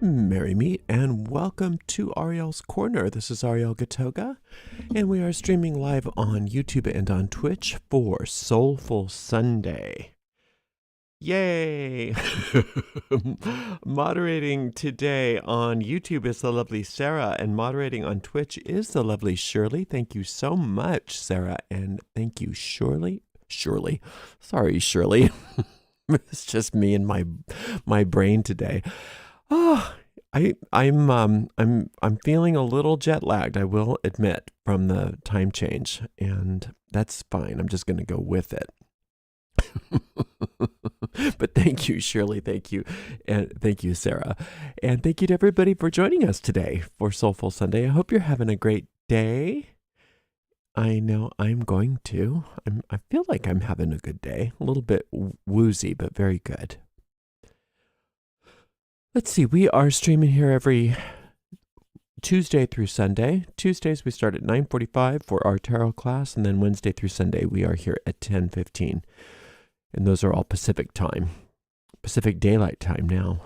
Merry meet and welcome to Ariel's Corner. This is Ariel Gatoga, and we are streaming live on YouTube and on Twitch for Soulful Sunday. Yay! Moderating today on YouTube is the lovely Sarah, and moderating on Twitch is the lovely Shirley. Thank you so much, Sarah, and thank you, Shirley. Sorry, Shirley. It's just me and my brain today. Oh, I'm feeling a little jet lagged, I will admit, from the time change, and that's fine. I'm just going to go with it. But thank you, Shirley. Thank you. And thank you, Sarah. And thank you to everybody for joining us today for Soulful Sunday. I hope you're having a great day. I know I'm going to. I feel like I'm having a good day. A little bit woozy, but very good. Let's see. We are streaming here every Tuesday through Sunday. Tuesdays we start at 9:45 for our tarot class, and then Wednesday through Sunday we are here at 10:15. And those are all Pacific time. Pacific Daylight Time now.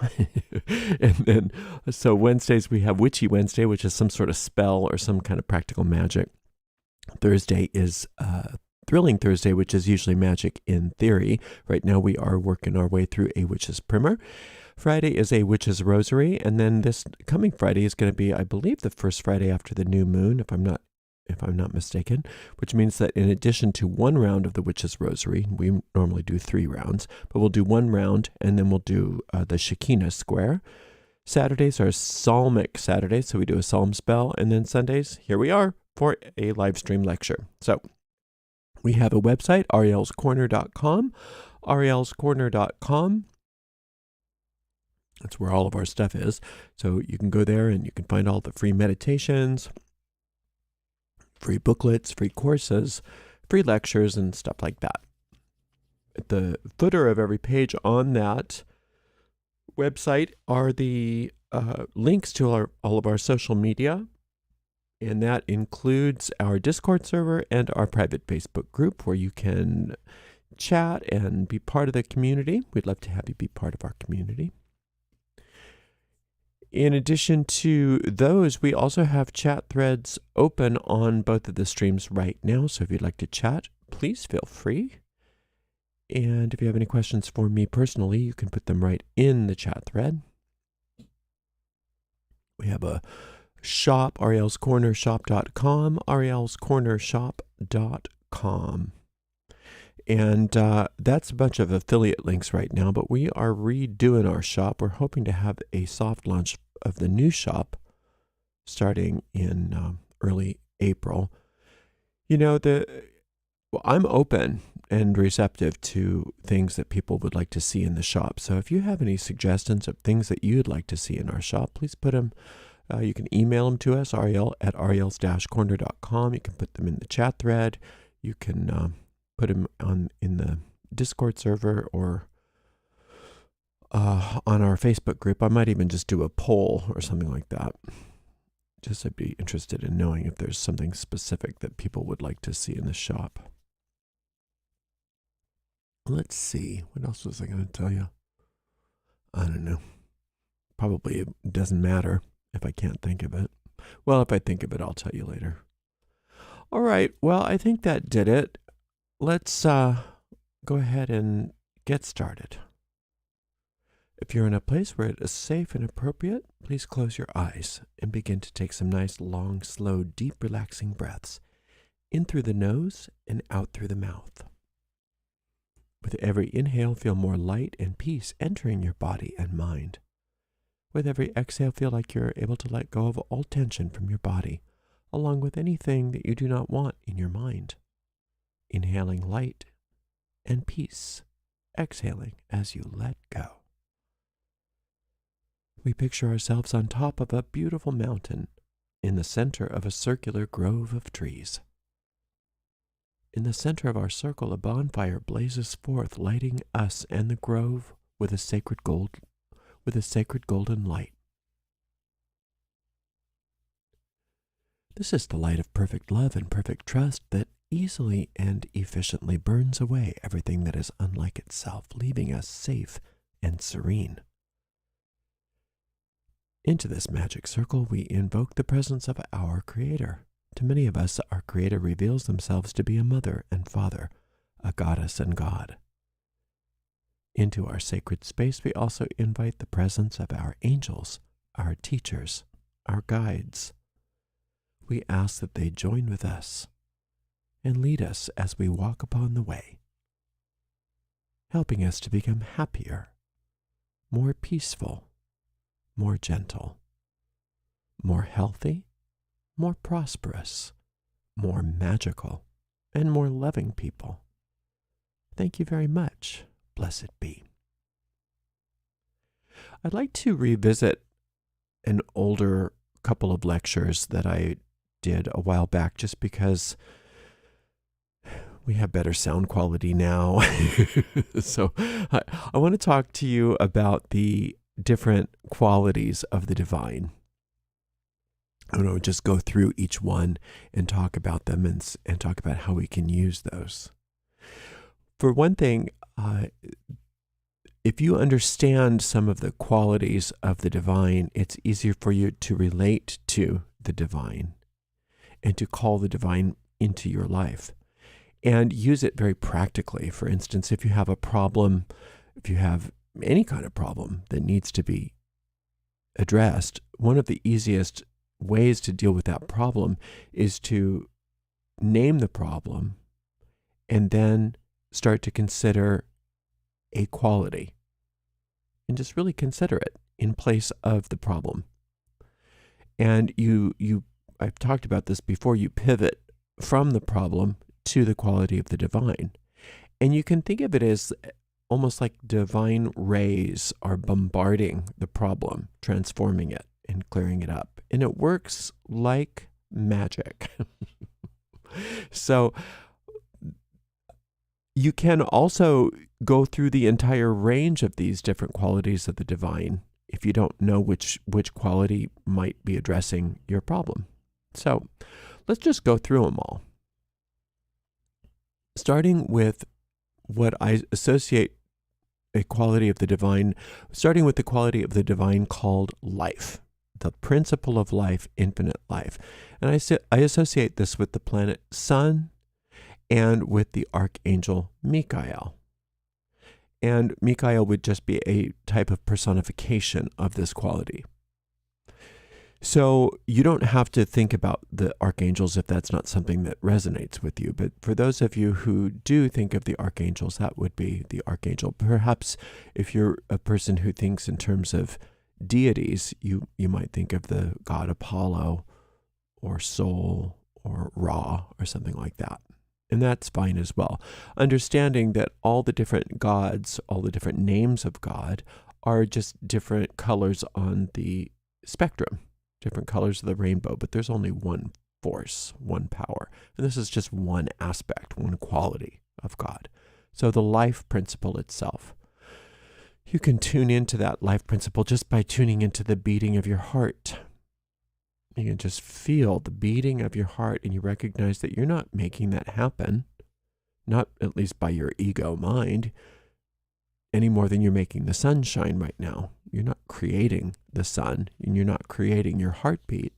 And then, so Wednesdays we have Witchy Wednesday, which is some sort of spell or some kind of practical magic. Thursday is Thrilling Thursday, which is usually magic in theory. Right now we are working our way through a witch's primer. Friday is a witch's rosary, and then this coming Friday is going to be, I believe, the first Friday after the new moon, if I'm not mistaken, which means that in addition to one round of the witch's rosary, we normally do 3 rounds, but we'll do 1 round, and then we'll do the Shekinah square. Saturdays are Psalmic Saturdays, so we do a psalm spell, and then Sundays, here we are for a live stream lecture. So we have a website, arielscorner.com, arielscorner.com. That's where all of our stuff is. So you can go there and you can find all the free meditations, free booklets, free courses, free lectures, and stuff like that. At the footer of every page on that website are the links to all of our social media, and that includes our Discord server and our private Facebook group where you can chat and be part of the community. We'd love to have you be part of our community. In addition to those, we also have chat threads open on both of the streams right now. So if you'd like to chat, please feel free. And if you have any questions for me personally, you can put them right in the chat thread. We have a shop, arielscornershop.com, arielscornershop.com. And that's a bunch of affiliate links right now, but we are redoing our shop. We're hoping to have a soft launch of the new shop starting in early April. You know, I'm open and receptive to things that people would like to see in the shop. So if you have any suggestions of things that you'd like to see in our shop, please put them. You can email them to us, ariel@ariels-corner.com. You can put them in the chat thread. You can put them in the Discord server or on our Facebook group. I might even just do a poll or something like that. Just I'd be interested in knowing if there's something specific that people would like to see in the shop. Let's see. What else was I going to tell you? I don't know. Probably it doesn't matter if I can't think of it. Well, if I think of it, I'll tell you later. All right. Well, I think that did it. Let's go ahead and get started. If you're in a place where it is safe and appropriate, please close your eyes and begin to take some nice, long, slow, deep, relaxing breaths in through the nose and out through the mouth. With every inhale, feel more light and peace entering your body and mind. With every exhale, feel like you're able to let go of all tension from your body, along with anything that you do not want in your mind. Inhaling light and peace, exhaling as you let go. We picture ourselves on top of a beautiful mountain in the center of a circular grove of trees. In the center of our circle, a bonfire blazes forth, lighting us and the grove with a sacred golden light. This is the light of perfect love and perfect trust that easily and efficiently burns away everything that is unlike itself, leaving us safe and serene. Into this magic circle, we invoke the presence of our Creator. To many of us, our Creator reveals themselves to be a mother and father, a goddess and God. Into our sacred space, we also invite the presence of our angels, our teachers, our guides. We ask that they join with us and lead us as we walk upon the way, helping us to become happier, more peaceful, more gentle, more healthy, more prosperous, more magical, and more loving people. Thank you very much. Blessed be. I'd like to revisit an older couple of lectures that I did a while back, just because we have better sound quality now. So I want to talk to you about the different qualities of the divine. I'm going to just go through each one and talk about them and talk about how we can use those. For one thing, if you understand some of the qualities of the divine, it's easier for you to relate to the divine and to call the divine into your life and use it very practically. For instance, if you have a problem, if you have any kind of problem that needs to be addressed, one of the easiest ways to deal with that problem is to name the problem and then start to consider a quality and just really consider it in place of the problem. And I've talked about this before, you pivot from the problem to the quality of the divine. And you can think of it as almost like divine rays are bombarding the problem, transforming it and clearing it up. And it works like magic. So you can also go through the entire range of these different qualities of the divine if you don't know which quality might be addressing your problem. So let's just go through them all. Starting with what I associate a quality of the divine, starting with the quality of the divine called life, the principle of life, infinite life. And I associate this with the planet Sun and with the archangel Michael. And Michael would just be a type of personification of this quality. So you don't have to think about the archangels if that's not something that resonates with you. But for those of you who do think of the archangels, that would be the archangel. Perhaps if you're a person who thinks in terms of deities, you might think of the god Apollo or Sol or Ra or something like that. And that's fine as well. Understanding that all the different gods, all the different names of God are just different colors on the spectrum, different colors of the rainbow, but there's only one force, one power. And this is just one aspect, one quality of God. So the life principle itself, you can tune into that life principle just by tuning into the beating of your heart. You can just feel the beating of your heart, and you recognize that you're not making that happen, not at least by your ego mind, any more than you're making the sun shine right now. You're not creating the sun, and you're not creating your heartbeat.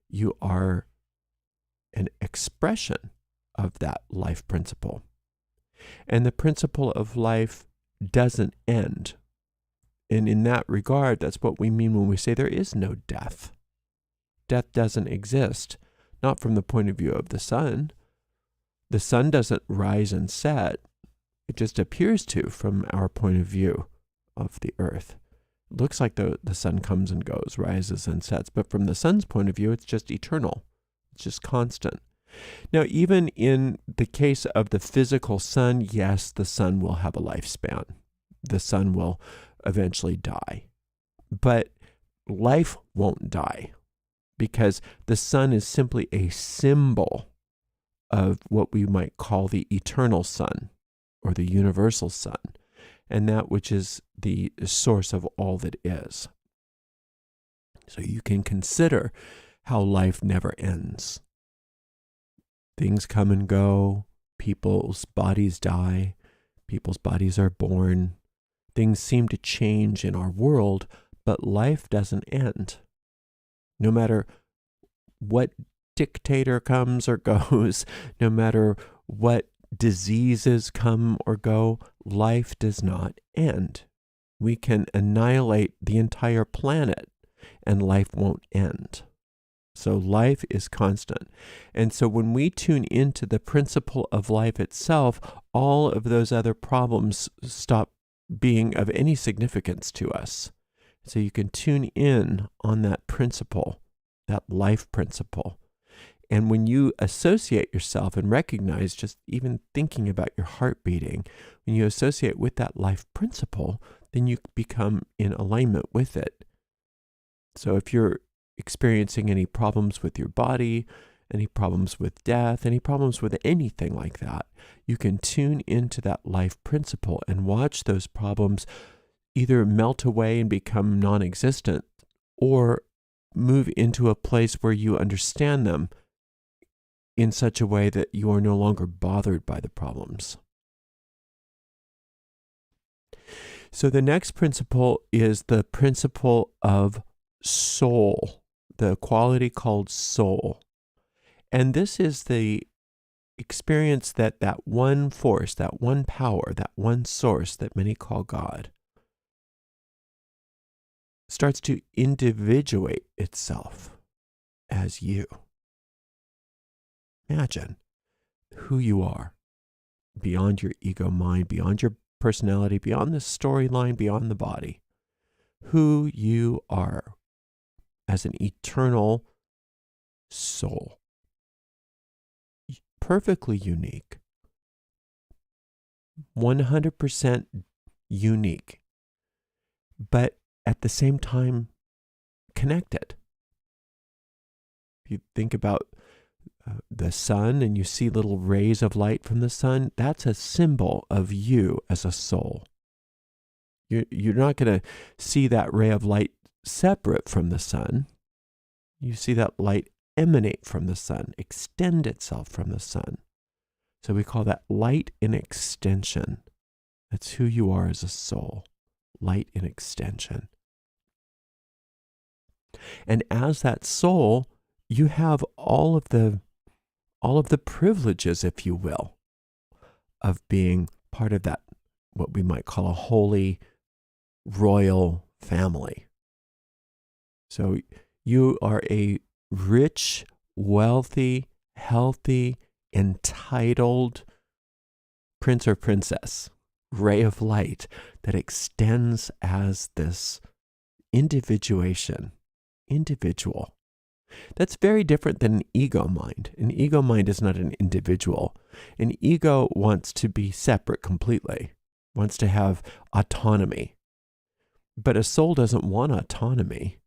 You are an expression of that life principle. And the principle of life doesn't end. And in that regard, that's what we mean when we say there is no death. Death doesn't exist, not from the point of view of the sun. The sun doesn't rise and set. It just appears to from our point of view of the earth. It looks like the sun comes and goes, rises and sets, but from the sun's point of view, it's just eternal. It's just constant. Now, even in the case of the physical sun, yes, the sun will have a lifespan. The sun will eventually die. But life won't die, because the sun is simply a symbol of what we might call the eternal sun or the universal sun, and that which is the source of all that is. So you can consider how life never ends. Things come and go, people's bodies die, people's bodies are born. Things seem to change in our world, but life doesn't end. No matter what dictator comes or goes, no matter what diseases come or go, life does not end. We can annihilate the entire planet and life won't end. So life is constant. And so when we tune into the principle of life itself, all of those other problems stop being of any significance to us. So you can tune in on that principle, that life principle. And when you associate yourself and recognize, just even thinking about your heart beating, when you associate with that life principle, then you become in alignment with it. So if you're experiencing any problems with your body, any problems with death, any problems with anything like that, you can tune into that life principle and watch those problems either melt away and become non-existent or move into a place where you understand them in such a way that you are no longer bothered by the problems. So the next principle is the principle of soul, the quality called soul. And this is the experience that one force, that one power, that one source that many call God starts to individuate itself as you. Imagine who you are beyond your ego mind, beyond your personality, beyond the storyline, beyond the body. Who you are as an eternal soul. Perfectly unique. 100% unique. But at the same time, connected. If you think about the sun and you see little rays of light from the sun, that's a symbol of you as a soul. You're not going to see that ray of light separate from the sun. You see that light emanate from the sun, extend itself from the sun. So we call that light in extension. That's who you are as a soul, light in extension. And as that soul, you have all of the privileges, if you will, of being part of that, what we might call a holy, royal family. So you are a rich, wealthy, healthy, entitled prince or princess, ray of light that extends as this individual. That's very different than an ego mind. An ego mind is not an individual. An ego wants to be separate completely, wants to have autonomy. But a soul doesn't want autonomy.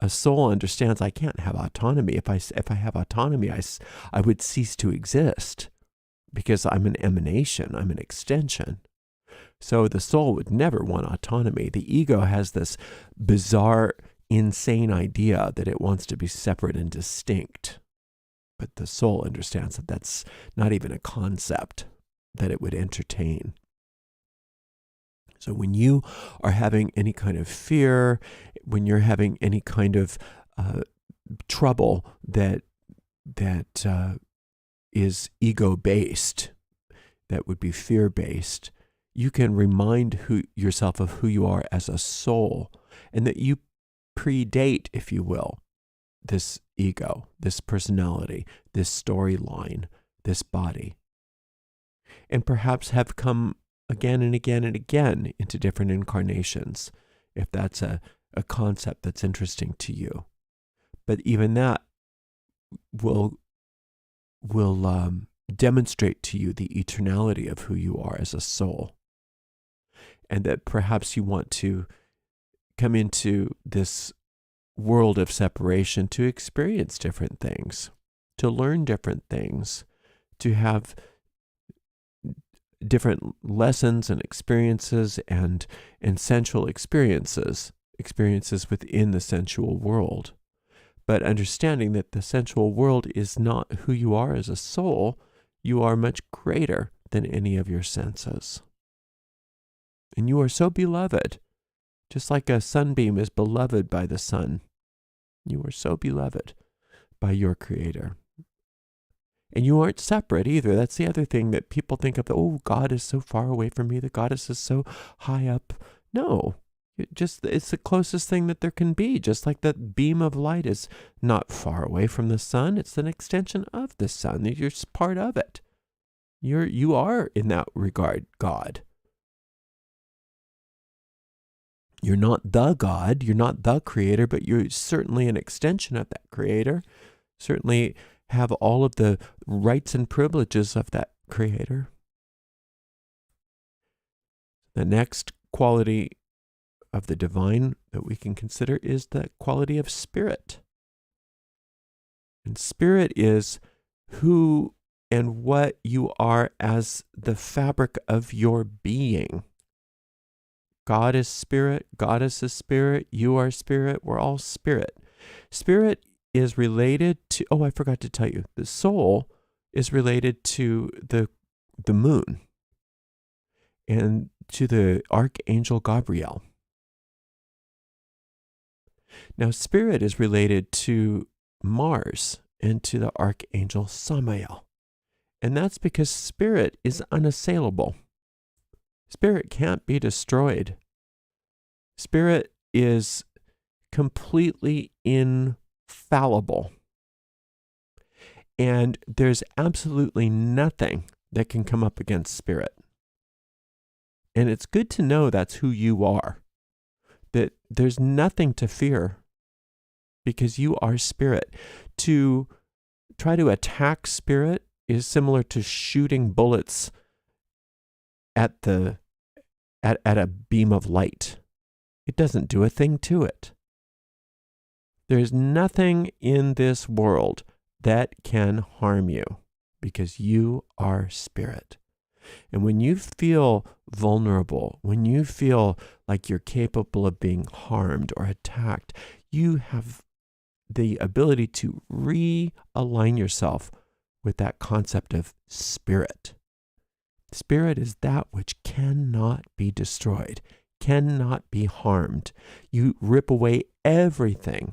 A soul understands I can't have autonomy. If I have autonomy, I would cease to exist because I'm an emanation, I'm an extension. So the soul would never want autonomy. The ego has this bizarre, insane idea that it wants to be separate and distinct. But the soul understands that that's not even a concept that it would entertain. So when you are having any kind of fear, when you're having any kind of trouble that is ego-based, that would be fear-based, you can remind yourself of who you are as a soul, and that you predate, if you will, this ego, this personality, this storyline, this body, and perhaps have come again and again and again into different incarnations, if that's a concept that's interesting to you. But even that will demonstrate to you the eternality of who you are as a soul. And that perhaps you want to come into this world of separation to experience different things, to learn different things, to have different lessons and experiences and sensual experiences within the sensual world. But understanding that the sensual world is not who you are as a soul, you are much greater than any of your senses. And you are so beloved Just like a sunbeam is beloved by the sun, you are so beloved by your Creator. And you aren't separate either. That's the other thing that people think of. Oh, God is so far away from me. The goddess is so high up. No, it's the closest thing that there can be. Just like that beam of light is not far away from the sun. It's an extension of the sun. You're just part of it. You are, in that regard, God. You're not the God. You're not the Creator, but you're certainly an extension of that Creator. Certainly have all of the rights and privileges of that Creator. The next quality of the divine that we can consider is the quality of spirit. And spirit is who and what you are as the fabric of your being. God is spirit, Goddess is spirit, you are spirit, we're all spirit. Spirit is related to, I forgot to tell you, the soul is related to the moon and to the archangel Gabriel. Now, spirit is related to Mars and to the archangel Samael. And that's because spirit is unassailable. Spirit can't be destroyed. Spirit is completely infallible. And there's absolutely nothing that can come up against spirit. And it's good to know that's who you are. That there's nothing to fear because you are spirit. To try to attack spirit is similar to shooting bullets at a beam of light. It doesn't do a thing to it. There's nothing in this world that can harm you because you are spirit. And when you feel vulnerable, when you feel like you're capable of being harmed or attacked, you have the ability to realign yourself with that concept of spirit. Spirit is that which cannot be destroyed, cannot be harmed. You rip away everything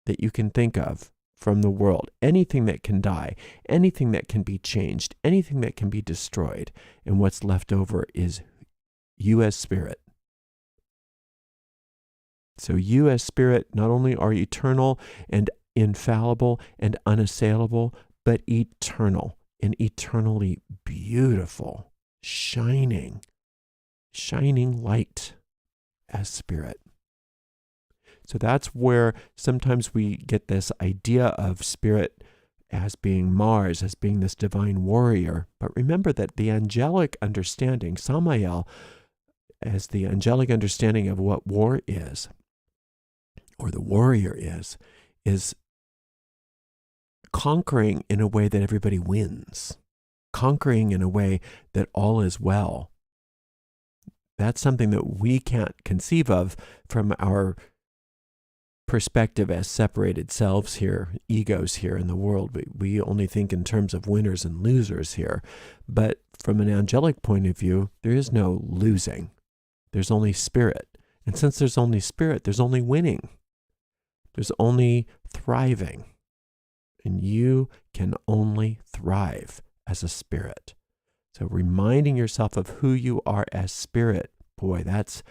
that you can think of from the world, anything that can die, anything that can be changed, anything that can be destroyed. And what's left over is you as spirit. So you as spirit not only are eternal and infallible and unassailable, but eternal and eternally beautiful, shining light as spirit. So that's where sometimes we get this idea of spirit as being Mars, as being this divine warrior. But remember that the angelic understanding, Samael, as the angelic understanding of what war is, or the warrior is conquering in a way that everybody wins, conquering in a way that all is well. That's something that we can't conceive of from our perspective as separated selves here, egos here in the world. We only think in terms of winners and losers here. But from an angelic point of view, there is no losing. There's only spirit. And since there's only spirit, there's only winning. There's only thriving. And you can only thrive as a spirit. So reminding yourself of who you are as spirit, boy, that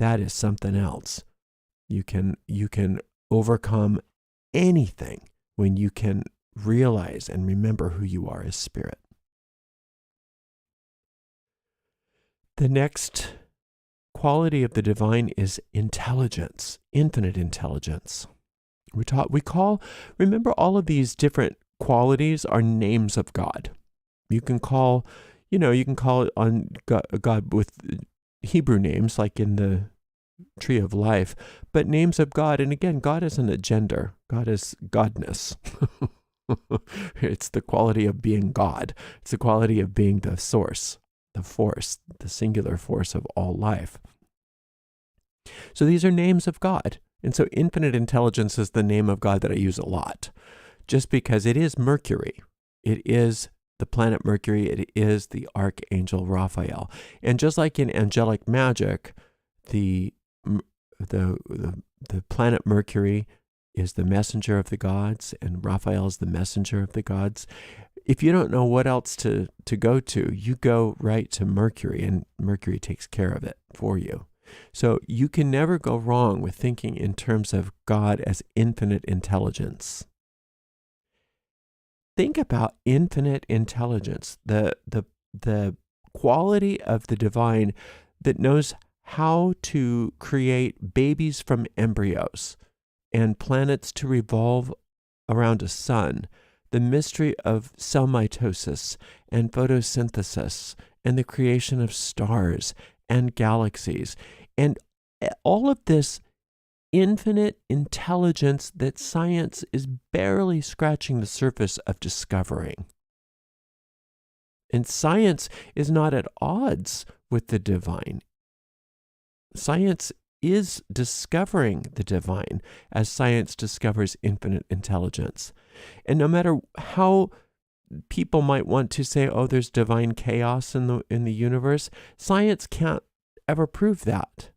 is something else. You can overcome anything when you can realize and remember who you are as spirit. The next quality of the divine is intelligence, infinite intelligence. Remember all of these different qualities are names of God. You can call it on God with Hebrew names, like in the tree of life, but names of God. And again, God isn't a gender. God is godness. It's the quality of being God. It's the quality of being the source, the force, the singular force of all life. So these are names of God. And so infinite intelligence is the name of God that I use a lot, just because it is Mercury. It is the planet Mercury. It is the archangel Raphael. And just like in angelic magic, the the planet Mercury is the messenger of the gods, and Raphael is the messenger of the gods. If you don't know what else to go to, you go right to Mercury, and Mercury takes care of it for you. So you can never go wrong with thinking in terms of God as infinite intelligence. Think about infinite intelligence, the quality of the divine that knows how to create babies from embryos and planets to revolve around a sun, the mystery of cell mitosis and photosynthesis and the creation of stars and galaxies, and all of this infinite intelligence that science is barely scratching the surface of discovering. And science is not at odds with the divine. Science is discovering the divine as science discovers infinite intelligence. And no matter how people might want to say, oh, there's divine chaos in the universe, science can't ever prove that.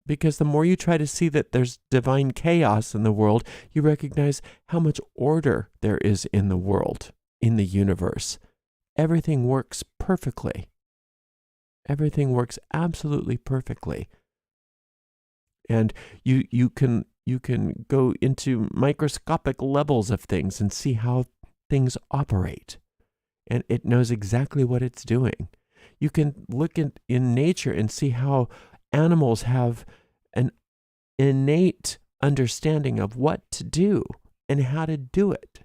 Because the more you try to see that there's divine chaos in the world, you recognize how much order there is in the world, in the universe. Everything works perfectly. Everything works absolutely perfectly. And you can go into microscopic levels of things and see how things operate. And it knows exactly what it's doing. You can look in nature and see how animals have an innate understanding of what to do and how to do it.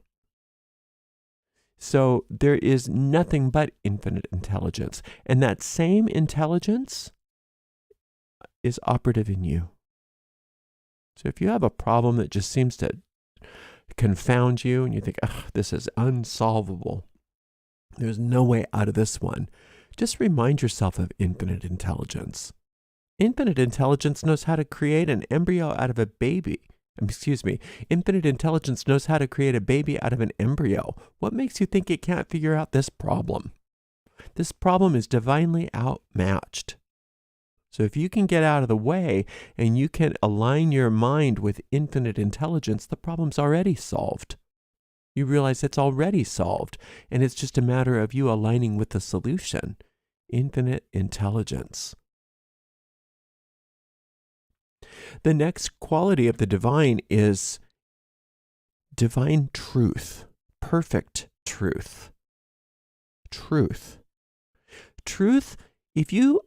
So there is nothing but infinite intelligence. And that same intelligence is operative in you. So if you have a problem that just seems to confound you and you think, this is unsolvable, there's no way out of this one, just remind yourself of infinite intelligence. Infinite intelligence knows how to create an embryo out of a baby. Infinite intelligence knows how to create a baby out of an embryo. What makes you think it can't figure out this problem? This problem is divinely outmatched. So if you can get out of the way and you can align your mind with infinite intelligence, the problem's already solved. You realize it's already solved, and it's just a matter of you aligning with the solution. Infinite intelligence. The next quality of the divine is divine truth, perfect truth. Truth. Truth, if you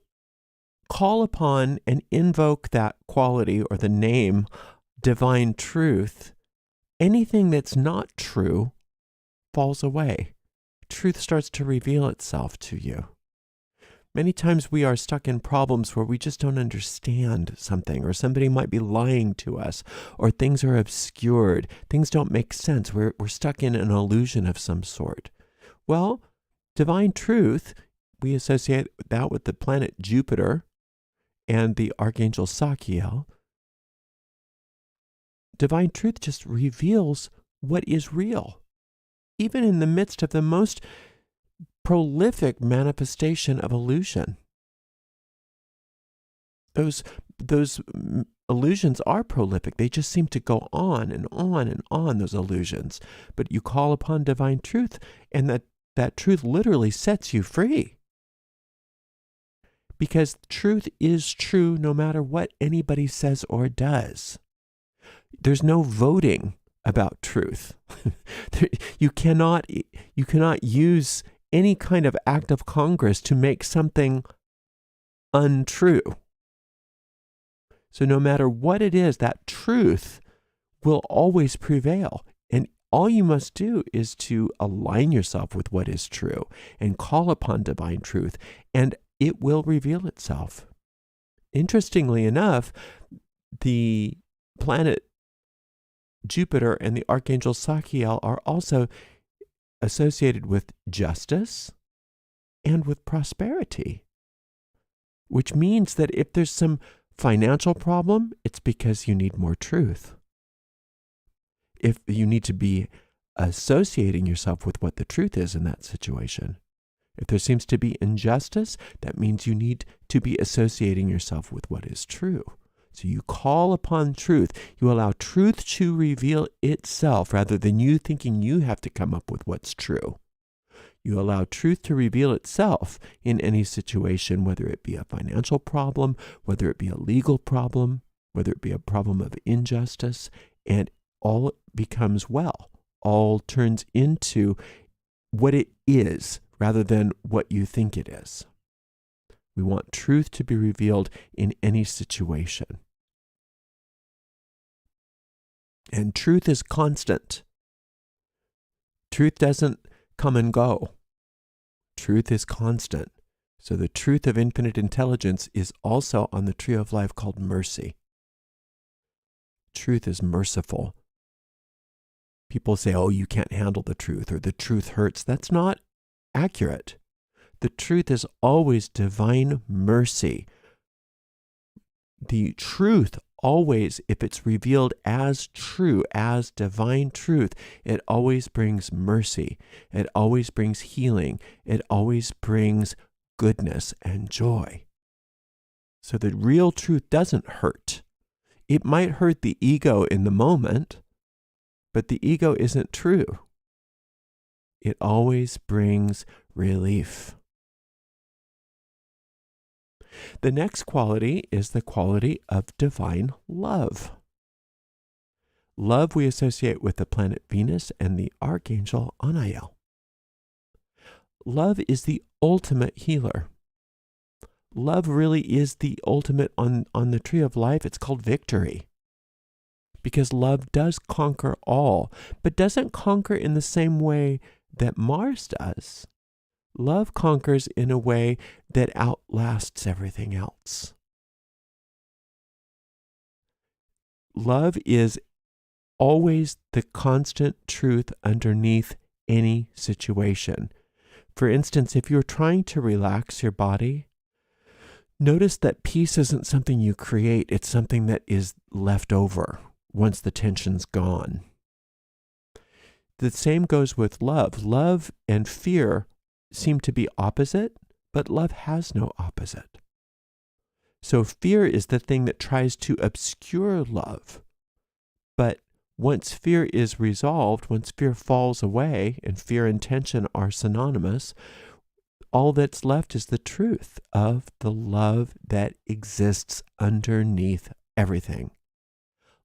call upon and invoke that quality or the name divine truth, anything that's not true falls away. Truth starts to reveal itself to you. Many times we are stuck in problems where we just don't understand something, or somebody might be lying to us, or things are obscured. Things don't make sense. We're stuck in an illusion of some sort. Well, divine truth, we associate that with the planet Jupiter and the archangel Sachiel. Divine truth just reveals what is real, even in the midst of the most prolific manifestation of illusion. Those illusions are prolific. They just seem to go on and on and on, those illusions. But you call upon divine truth, and that truth literally sets you free. Because truth is true no matter what anybody says or does. There's no voting about truth. You cannot use any kind of act of Congress to make something untrue. So no matter what it is, that truth will always prevail. And all you must do is to align yourself with what is true and call upon divine truth, and it will reveal itself. Interestingly enough, the planet Jupiter and the archangel Sachiel are also associated with justice and with prosperity, which means that if there's some financial problem, it's because you need more truth. If you need to be associating yourself with what the truth is in that situation. If there seems to be injustice, that means you need to be associating yourself with what is true. So you call upon truth. You allow truth to reveal itself rather than you thinking you have to come up with what's true. You allow truth to reveal itself in any situation, whether it be a financial problem, whether it be a legal problem, whether it be a problem of injustice, and all becomes well. All turns into what it is rather than what you think it is. We want truth to be revealed in any situation. And truth is constant. Truth doesn't come and go. Truth is constant. So the truth of infinite intelligence is also on the tree of life called mercy. Truth is merciful. People say, oh, you can't handle the truth, or the truth hurts. That's not accurate. The truth is always divine mercy. The truth always, if it's revealed as true, as divine truth, it always brings mercy. It always brings healing. It always brings goodness and joy. So the real truth doesn't hurt. It might hurt the ego in the moment, but the ego isn't true. It always brings relief. The next quality is the quality of divine love. Love we associate with the planet Venus and the archangel Anael. Love is the ultimate healer. Love really is the ultimate on the tree of life. It's called victory. Because love does conquer all, but doesn't conquer in the same way that Mars does. Love conquers in a way that outlasts everything else. Love is always the constant truth underneath any situation. For instance, if you're trying to relax your body, notice that peace isn't something you create, it's something that is left over once the tension's gone. The same goes with love. Love and fear seem to be opposite, but love has no opposite. So fear is the thing that tries to obscure love. But once fear is resolved, once fear falls away, and fear and tension are synonymous, all that's left is the truth of the love that exists underneath everything.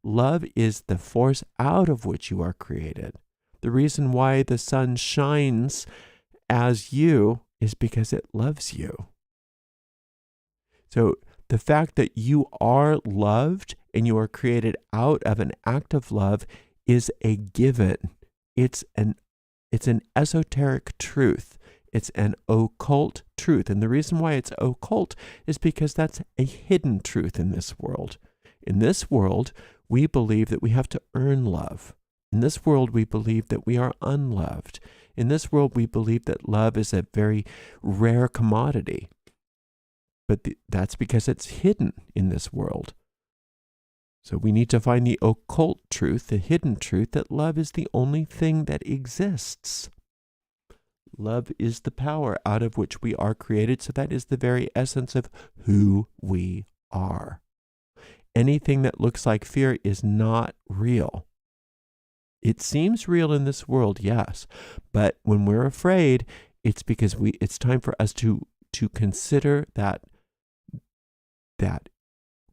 Love is the force out of which you are created. The reason why the sun shines as you is because it loves you. So the fact that you are loved and you are created out of an act of love is a given. It's an esoteric truth. It's an occult truth. And the reason why it's occult is because that's a hidden truth in this world. In this world, we believe that we have to earn love. In this world, we believe that we are unloved. In this world, we believe that love is a very rare commodity. But that's because it's hidden in this world. So we need to find the occult truth, the hidden truth, that love is the only thing that exists. Love is the power out of which we are created, so that is the very essence of who we are. Anything that looks like fear is not real. It seems real in this world, yes, but when we're afraid, it's because it's time for us to consider that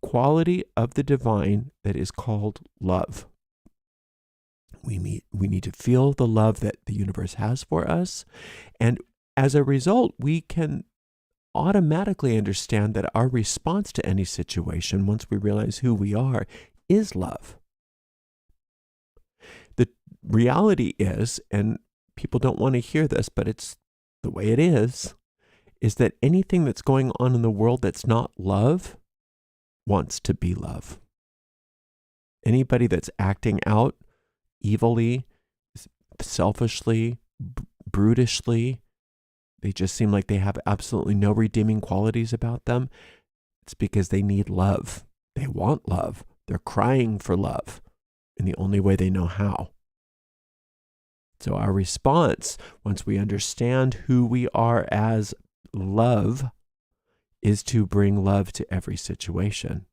quality of the divine that is called love. We need to feel the love that the universe has for us, and as a result, we can automatically understand that our response to any situation, once we realize who we are, is love. The reality is, and people don't want to hear this, but it's the way it is that anything that's going on in the world that's not love wants to be love. Anybody that's acting out evilly, selfishly, brutishly, they just seem like they have absolutely no redeeming qualities about them. It's because they need love. They want love. They're crying for love in the only way they know how. So our response, once we understand who we are as love, is to bring love to every situation.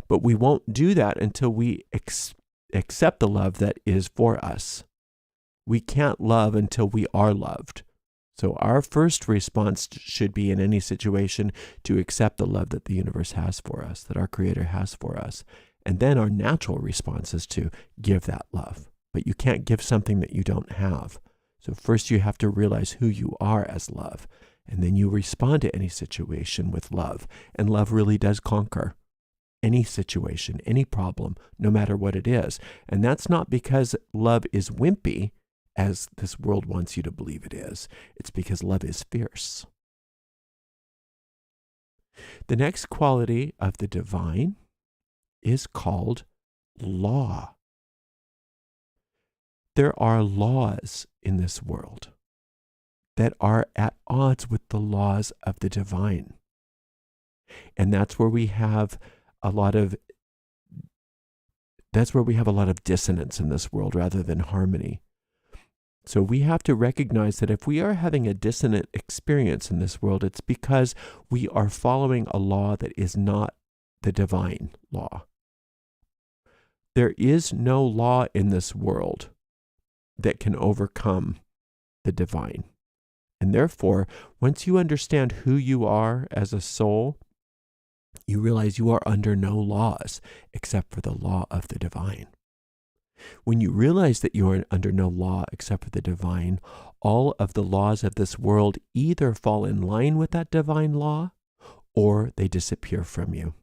But we won't do that until we accept the love that is for us. We can't love until we are loved. So our first response should be in any situation to accept the love that the universe has for us, that our Creator has for us. And then our natural response is to give that love. But you can't give something that you don't have. So first you have to realize who you are as love. And then you respond to any situation with love. And love really does conquer any situation, any problem, no matter what it is. And that's not because love is wimpy, as this world wants you to believe it is. It's because love is fierce. The next quality of the divine is called law. There are laws in this world that are at odds with the laws of the divine. And that's where we have a lot of dissonance in this world rather than harmony. So we have to recognize that if we are having a dissonant experience in this world, it's because we are following a law that is not the divine law. There is no law in this world that can overcome the divine. And therefore, once you understand who you are as a soul, you realize you are under no laws except for the law of the divine. When you realize that you are under no law except for the divine, all of the laws of this world either fall in line with that divine law or they disappear from you.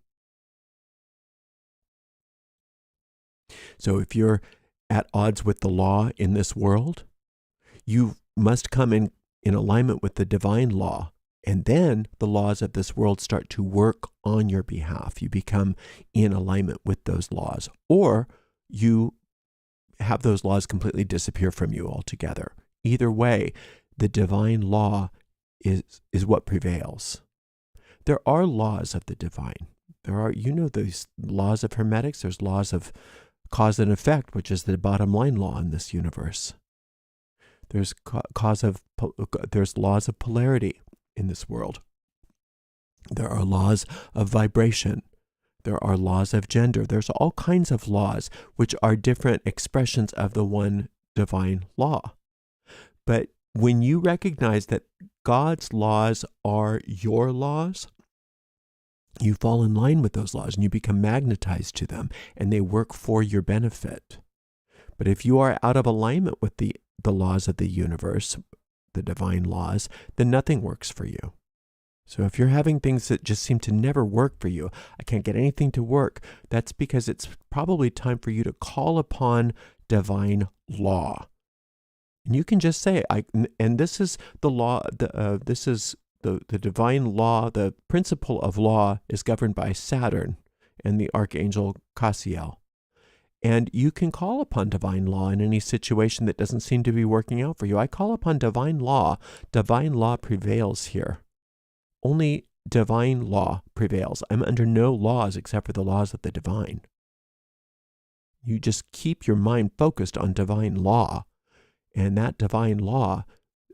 So if you're at odds with the law in this world, you must come in alignment with the divine law. And then the laws of this world start to work on your behalf. You become in alignment with those laws. Or you have those laws completely disappear from you altogether. Either way, the divine law is what prevails. There are laws of the divine. There are, these laws of hermetics. There's laws of cause and effect, which is the bottom line law in this universe. There's laws of polarity in this world. There are laws of vibration. There are laws of gender. There's all kinds of laws which are different expressions of the one divine law. But when you recognize that God's laws are your laws, you fall in line with those laws and you become magnetized to them and they work for your benefit. But if you are out of alignment with the laws of the universe, the divine laws, then nothing works for you. So if you're having things that just seem to never work for you, I can't get anything to work, that's because it's probably time for you to call upon divine law. And you can just say, and this is the law, this is the divine law, the principle of law is governed by Saturn and the archangel Cassiel. And you can call upon divine law in any situation that doesn't seem to be working out for you. I call upon divine law. Divine law prevails here. Only divine law prevails. I'm under no laws except for the laws of the divine. You just keep your mind focused on divine law, and that divine law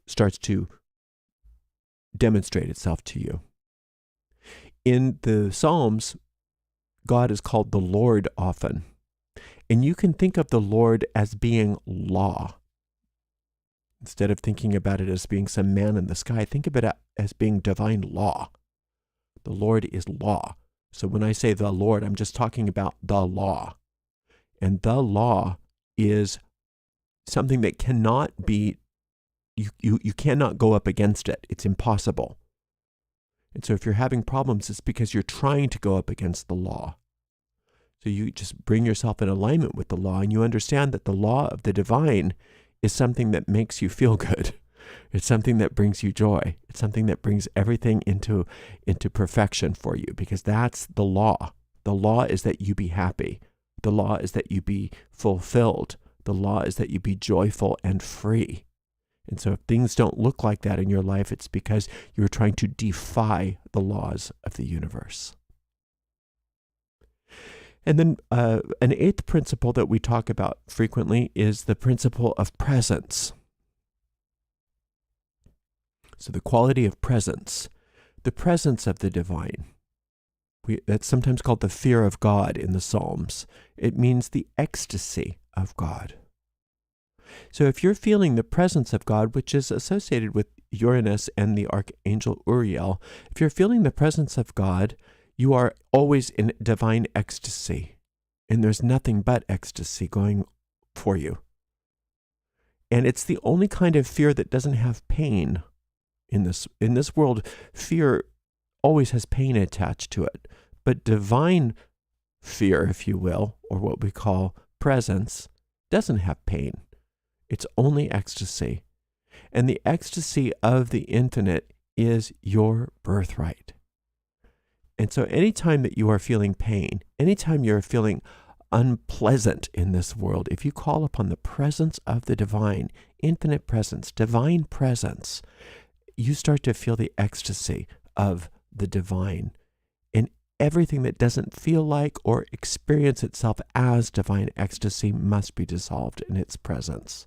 starts to demonstrate itself to you. In the Psalms, God is called the Lord often. And you can think of the Lord as being law. Instead of thinking about it as being some man in the sky, think of it as being divine law. The Lord is law. So when I say the Lord, I'm just talking about the law. And the law is something that cannot be, you cannot go up against it. It's impossible. And so if you're having problems, it's because you're trying to go up against the law. So you just bring yourself in alignment with the law, and you understand that the law of the divine is something that makes you feel good. It's something that brings you joy. It's something that brings everything into perfection for you, because that's the law. The law is that you be happy. The law is that you be fulfilled. The law is that you be joyful and free. And so if things don't look like that in your life, it's because you're trying to defy the laws of the universe. And then an eighth principle that we talk about frequently is the principle of presence. So the quality of presence, the presence of the divine. That's sometimes called the fear of God in the Psalms. It means the ecstasy of God. So if you're feeling the presence of God, which is associated with Uranus and the archangel Uriel, if you're feeling the presence of God, you are always in divine ecstasy, and there's nothing but ecstasy going for you. And it's the only kind of fear that doesn't have pain in this world. Fear always has pain attached to it, but divine fear, if you will, or what we call presence, doesn't have pain. It's only ecstasy. And the ecstasy of the infinite is your birthright. And so anytime that you are feeling pain, anytime you're feeling unpleasant in this world, if you call upon the presence of the divine, infinite presence, divine presence, you start to feel the ecstasy of the divine. And everything that doesn't feel like or experience itself as divine ecstasy must be dissolved in its presence.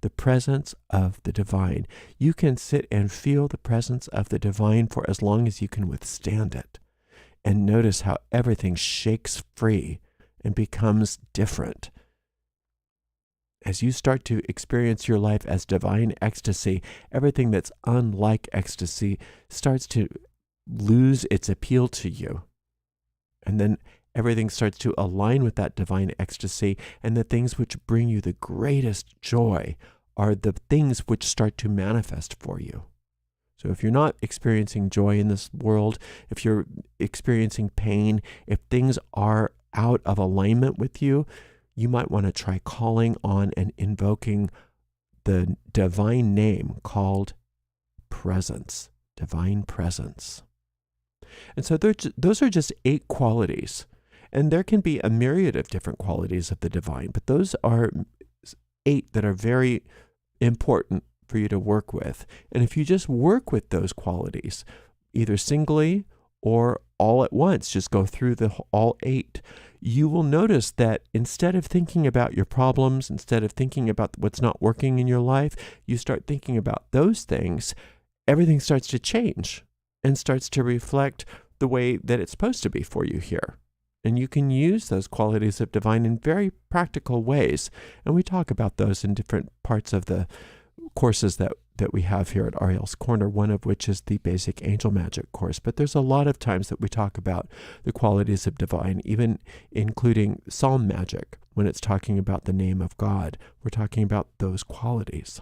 The presence of the divine. You can sit and feel the presence of the divine for as long as you can withstand it. And notice how everything shakes free and becomes different. As you start to experience your life as divine ecstasy, everything that's unlike ecstasy starts to lose its appeal to you. And then everything starts to align with that divine ecstasy, and the things which bring you the greatest joy are the things which start to manifest for you. So if you're not experiencing joy in this world, if you're experiencing pain, if things are out of alignment with you, you might want to try calling on and invoking the divine name called presence, divine presence. And so those are just 8 qualities. And there can be a myriad of different qualities of the divine, but those are 8 that are very important for you to work with. And if you just work with those qualities, either singly or all at once, just go through all 8, you will notice that instead of thinking about your problems, instead of thinking about what's not working in your life, you start thinking about those things, everything starts to change and starts to reflect the way that it's supposed to be for you here. And you can use those qualities of divine in very practical ways. And we talk about those in different parts of the courses that we have here at Ariel's Corner, one of which is the basic angel magic course. But there's a lot of times that we talk about the qualities of divine, even including psalm magic. When it's talking about the name of God, we're talking about those qualities.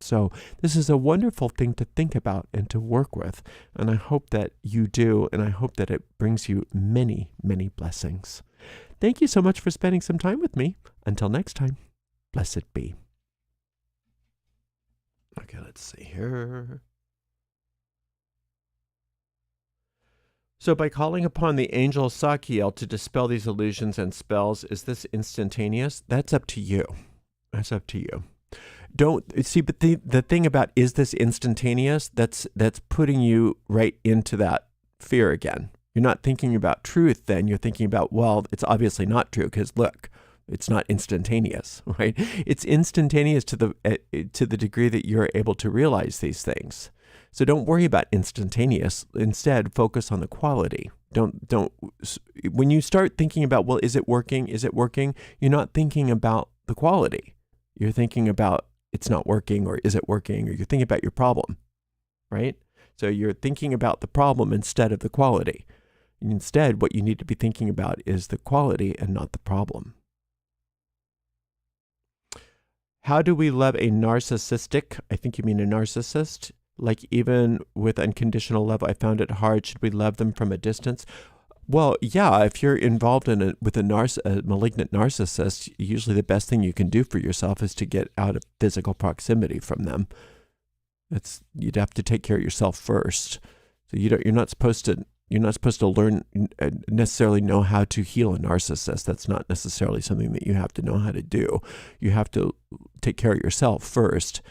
So this is a wonderful thing to think about and to work with. And I hope that you do, and I hope that it brings you many, many blessings. Thank you so much for spending some time with me. Until next time, blessed be. Okay, let's see here. So by calling upon the angel Sakiel to dispel these illusions and spells, is this instantaneous? That's up to you. That's up to you. Don't see, but the thing about is this instantaneous? That's putting you right into that fear again. You're not thinking about truth then. You're thinking about, well, it's obviously not true because look, it's not instantaneous, right? It's instantaneous to the degree that you're able to realize these things. So don't worry about instantaneous. Instead, focus on the quality. Don't. When you start thinking about, well, is it working? Is it working? You're not thinking about the quality. You're thinking about it's not working, or is it working, or you're thinking about your problem, right? So you're thinking about the problem instead of the quality. Instead, what you need to be thinking about is the quality and not the problem. How do we love a narcissistic? I think you mean a narcissist. Like even with unconditional love, I found it hard. Should we love them from a distance? Well, yeah, if you're involved with a malignant narcissist, usually the best thing you can do for yourself is to get out of physical proximity from them. You'd have to take care of yourself first. So you're not supposed to learn necessarily know how to heal a narcissist. That's not necessarily something that you have to know how to do. You have to take care of yourself first.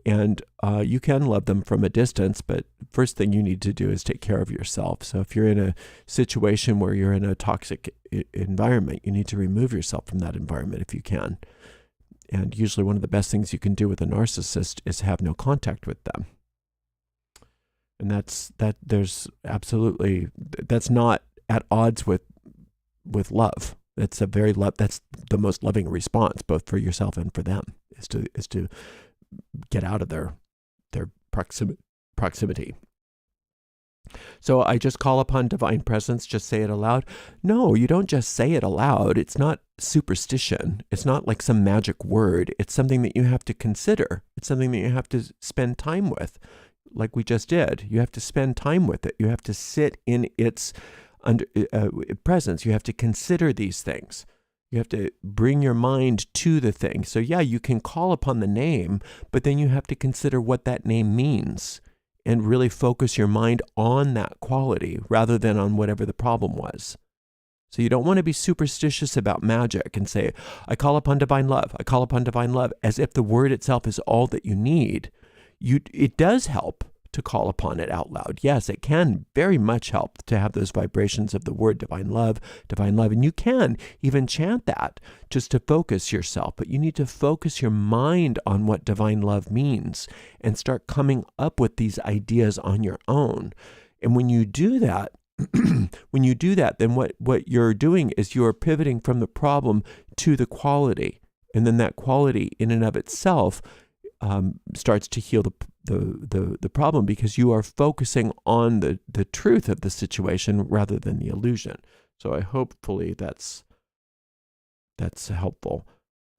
And you can love them from a distance, but first thing you need to do is take care of yourself. So if you're in a situation where you're in a toxic environment, you need to remove yourself from that environment if you can. And usually one of the best things you can do with a narcissist is have no contact with them. And that's not at odds with love. That's that's the most loving response, both for yourself and for them, is to get out of their proximity. So I just call upon divine presence, just say it aloud. No, you don't just say it aloud. It's not superstition. It's not like some magic word. It's something that you have to consider. It's something that you have to spend time with, like we just did. You have to spend time with it. You have to sit in its presence. You have to consider these things. You have to bring your mind to the thing. So yeah, you can call upon the name, but then you have to consider what that name means and really focus your mind on that quality rather than on whatever the problem was. So you don't want to be superstitious about magic and say, I call upon divine love. I call upon divine love, as if the word itself is all that you need. It does help to call upon it out loud. Yes, it can very much help to have those vibrations of the word divine love. And you can even chant that just to focus yourself. But you need to focus your mind on what divine love means and start coming up with these ideas on your own. And when you do that, then what you're doing is you're pivoting from the problem to the quality. And then that quality in and of itself starts to heal the problem, because you are focusing on the truth of the situation rather than the illusion. So hopefully that's helpful.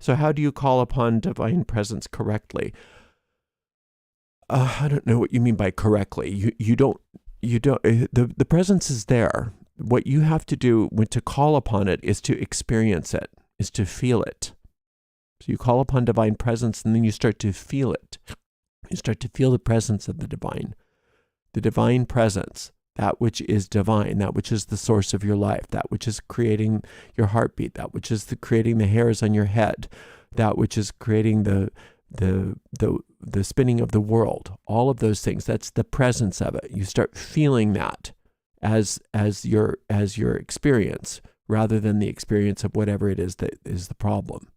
So how do you call upon divine presence correctly? I don't know what you mean by correctly. You don't. The presence is there. What you have to do to call upon it is to experience it, is to feel it. So you call upon divine presence, and then you start to feel it. You start to feel the presence of the divine presence, that which is divine, that which is the source of your life, that which is creating your heartbeat, that which is creating the hairs on your head, that which is creating the spinning of the world. All of those things, that's the presence of it. You start feeling that as your experience, rather than the experience of whatever it is that is the problem.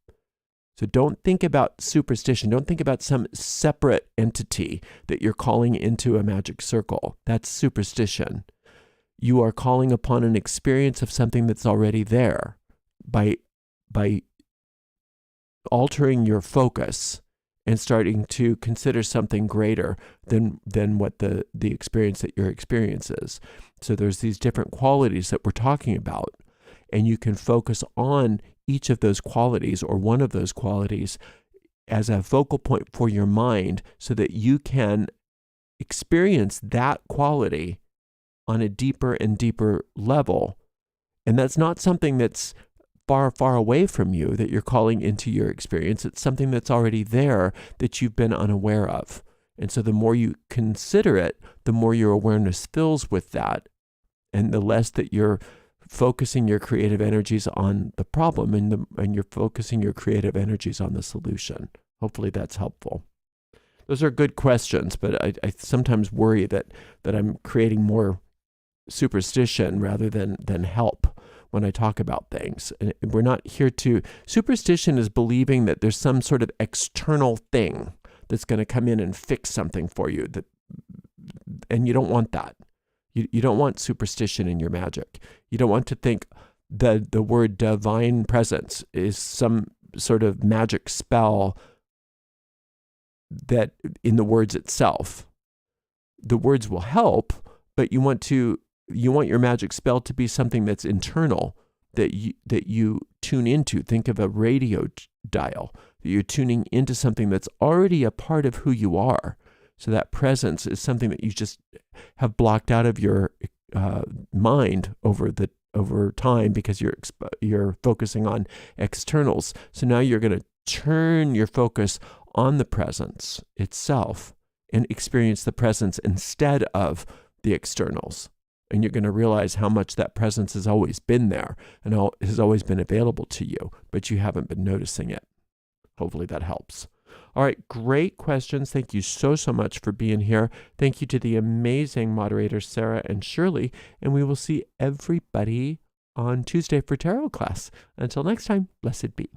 So don't think about superstition. Don't think about some separate entity that you're calling into a magic circle. That's superstition. You are calling upon an experience of something that's already there by altering your focus and starting to consider something greater than what the experience that your experience is. So there's these different qualities that we're talking about, and you can focus on each of those qualities or one of those qualities as a focal point for your mind, so that you can experience that quality on a deeper and deeper level. And that's not something that's far, far away from you that you're calling into your experience. It's something that's already there that you've been unaware of. And so the more you consider it, the more your awareness fills with that, and the less that you're focusing your creative energies on the problem, and you're focusing your creative energies on the solution. Hopefully that's helpful. Those are good questions, but I sometimes worry that I'm creating more superstition rather than help when I talk about things. And we're not here to... Superstition is believing that there's some sort of external thing that's going to come in and fix something for you, and you don't want that. You don't want superstition in your magic. You don't want to think that the word divine presence is some sort of magic spell that in the words itself. The words will help, but you want your magic spell to be something that's internal, that you tune into. Think of a radio dial. You're tuning into something that's already a part of who you are. So that presence is something that you just have blocked out of your mind over time, because you're focusing on externals. So now you're going to turn your focus on the presence itself and experience the presence instead of the externals. And you're going to realize how much that presence has always been there and has always been available to you, but you haven't been noticing it. Hopefully that helps. All right, great questions. Thank you so much for being here. Thank you to the amazing moderators, Sarah and Shirley, and we will see everybody on Tuesday for tarot class. Until next time, blessed be.